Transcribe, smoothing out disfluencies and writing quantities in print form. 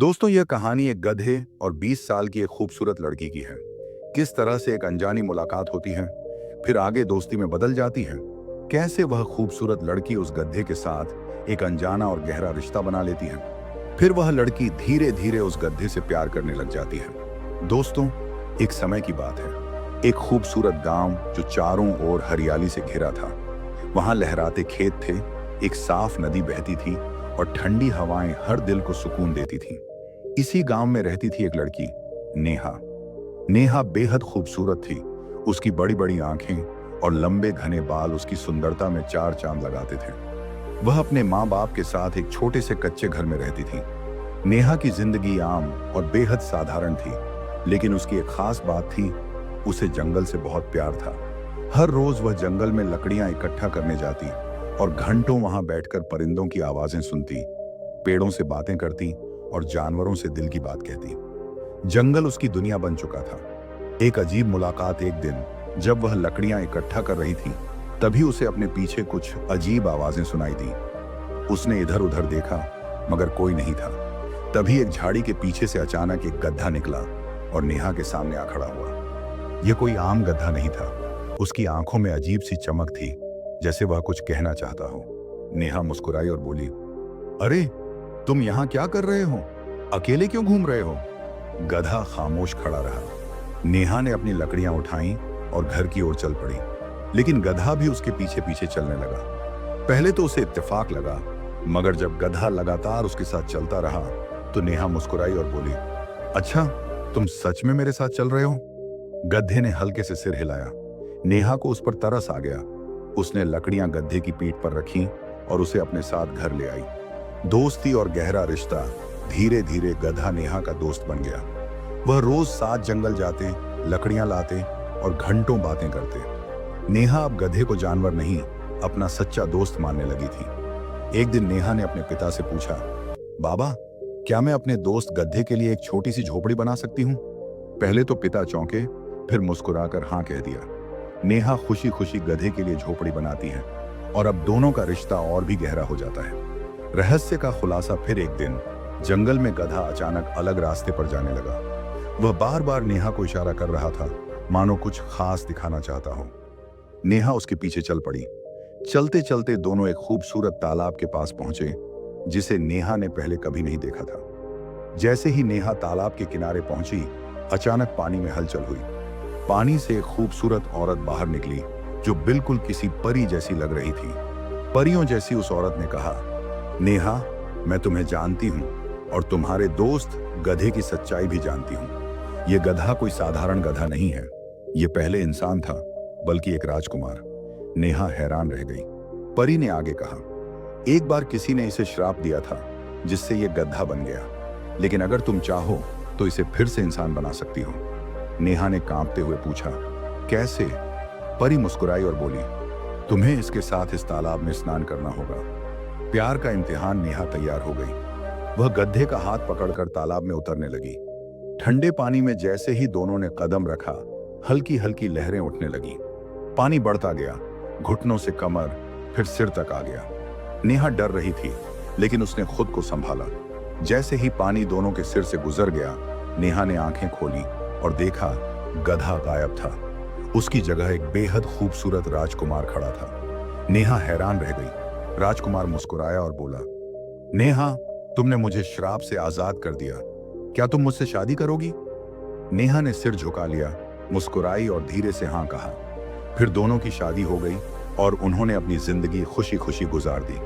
दोस्तों, यह कहानी एक गधे और 20 साल की एक खूबसूरत लड़की की है। किस तरह से एक अनजानी मुलाकात होती है, फिर आगे दोस्ती में बदल जाती है। कैसे वह खूबसूरत लड़की उस गधे के साथ एक अनजाना और गहरा रिश्ता बना लेती है। फिर वह लड़की धीरे धीरे उस गधे से प्यार करने लग जाती है। दोस्तों, एक समय की बात है। एक खूबसूरत गांव जो चारों ओर हरियाली से घिरा था। वहां लहराते खेत थे, एक साफ नदी बहती थी और ठंडी हवाएं हर दिल को सुकून देती थीं। इसी गांव में रहती थी एक लड़की, नेहा। नेहा बेहद खूबसूरत थी। उसकी बड़ी बड़ी आंखें और लंबे घने बाल उसकी सुंदरता में चार चांद लगाते थे। वह अपने माँ बाप के साथ एक छोटे से कच्चे घर में रहती थी। नेहा की जिंदगी आम और बेहद साधारण थी, लेकिन उसकी एक खास बात थी, उसे जंगल से बहुत प्यार था। हर रोज वह जंगल में लकड़ियां इकट्ठा करने जाती और घंटों वहां बैठकर परिंदों की आवाजें सुनती, पेड़ों से बातें करती और जानवरों से दिल की बात कहती। जंगल उसकी दुनिया बन चुका था। एक अजीब मुलाकात एक दिन, जब वह लकड़ियां इकट्ठा कर रही थी, तभी उसे अपने पीछे कुछ अजीब आवाजें सुनाई दी। उसने इधर उधर देखा, मगर कोई नहीं था। तभी एक झाड़ी के पीछे से अचानक एक गधा निकला और नेहा के सामने आ खड़ा हुआ। यह कोई आम गधा नहीं था। उसकी आंखों में अजीब सी चमक थी, जैसे वह कुछ कहना चाहता हो। नेहा मुस्कुराई और बोली, अरे, तुम यहाँ क्या कर रहे हो? अकेले क्यों घूम रहे हो? गधा खामोश खड़ा रहा। नेहा ने अपनी लकड़ियां उठाईं और घर की ओर चल पड़ी, लेकिन गधा भी उसके पीछे पीछे चलने लगा। पहले तो उसे इत्तेफाक लगा, मगर जब गधा लगातार उसके साथ चलता रहा तो नेहा मुस्कुराई और बोली, अच्छा, तुम सच में मेरे साथ चल रहे हो? गधे ने हल्के से सिर हिलाया। नेहा को उस पर तरस आ गया। उसने लकड़ियां गधे की पीठ पर रखीं और उसे अपने साथ घर ले आई। दोस्ती और गहरा रिश्ता धीरे धीरे गधा नेहा का दोस्त बन गया। वह रोज साथ जंगल जाते, लकड़ियां लाते और घंटों बातें करते। नेहा अब गधे को जानवर नहीं, अपना सच्चा दोस्त मानने लगी थी। एक दिन नेहा ने अपने पिता से पूछा, बाबा, क्या मैं अपने दोस्त गधे के लिए एक छोटी सी झोपड़ी बना सकती हूँ? पहले तो पिता चौंके, फिर मुस्कुराकर हाँ कह दिया। नेहा खुशी खुशी गधे के लिए झोपड़ी बनाती है और अब दोनों का रिश्ता और भी गहरा हो जाता है। रहस्य का खुलासा फिर एक दिन, जंगल में गधा अचानक अलग रास्ते पर जाने लगा। वह बार बार नेहा को इशारा कर रहा था, मानो कुछ खास दिखाना चाहता हो। नेहा उसके पीछे चल पड़ी। चलते चलते दोनों एक खूबसूरत तालाब के पास पहुंचे, जिसे नेहा ने पहले कभी नहीं देखा था। जैसे ही नेहा तालाब के किनारे पहुंची, अचानक पानी में हलचल हुई। पानी से एक खूबसूरत औरत बाहर निकली, जो बिल्कुल किसी परी जैसी लग रही थी। परियों जैसी उस औरत ने कहा, नेहा, मैं तुम्हें जानती हूं और तुम्हारे दोस्त गधे की सच्चाई भी जानती हूं। यह गधा कोई साधारण गधा नहीं है। यह पहले इंसान था, बल्कि एक राजकुमार। नेहा हैरान रह गई। परी ने आगे कहा, एक बार किसी ने इसे श्राप दिया था, जिससे यह गधा बन गया, लेकिन अगर तुम चाहो तो इसे फिर से इंसान बना सकती हो। नेहा ने कांपते हुए पूछा, कैसे? परी मुस्कुराई और बोली, तुम्हें इसके साथ इस तालाब में स्नान करना होगा। प्यार का इम्तिहान नेहा तैयार हो गई। वह गधे का हाथ पकड़कर तालाब में उतरने लगी। ठंडे पानी में जैसे ही दोनों ने कदम रखा, हल्की हल्की लहरें उठने लगी। पानी बढ़ता गया, घुटनों से कमर, फिर सिर तक आ गया। नेहा डर रही थी, लेकिन उसने खुद को संभाला। जैसे ही पानी दोनों के सिर से गुजर गया, नेहा ने आंखें खोली और देखा, गधा गायब था। उसकी जगह एक बेहद खूबसूरत राजकुमार खड़ा था। नेहा हैरान रह गई। राजकुमार मुस्कुराया और बोला, नेहा, तुमने मुझे श्राप से आजाद कर दिया। क्या तुम मुझसे शादी करोगी? नेहा ने सिर झुका लिया, मुस्कुराई और धीरे से हाँ कहा। फिर दोनों की शादी हो गई और उन्होंने अपनी जिंदगी खुशी खुशी गुजार दी।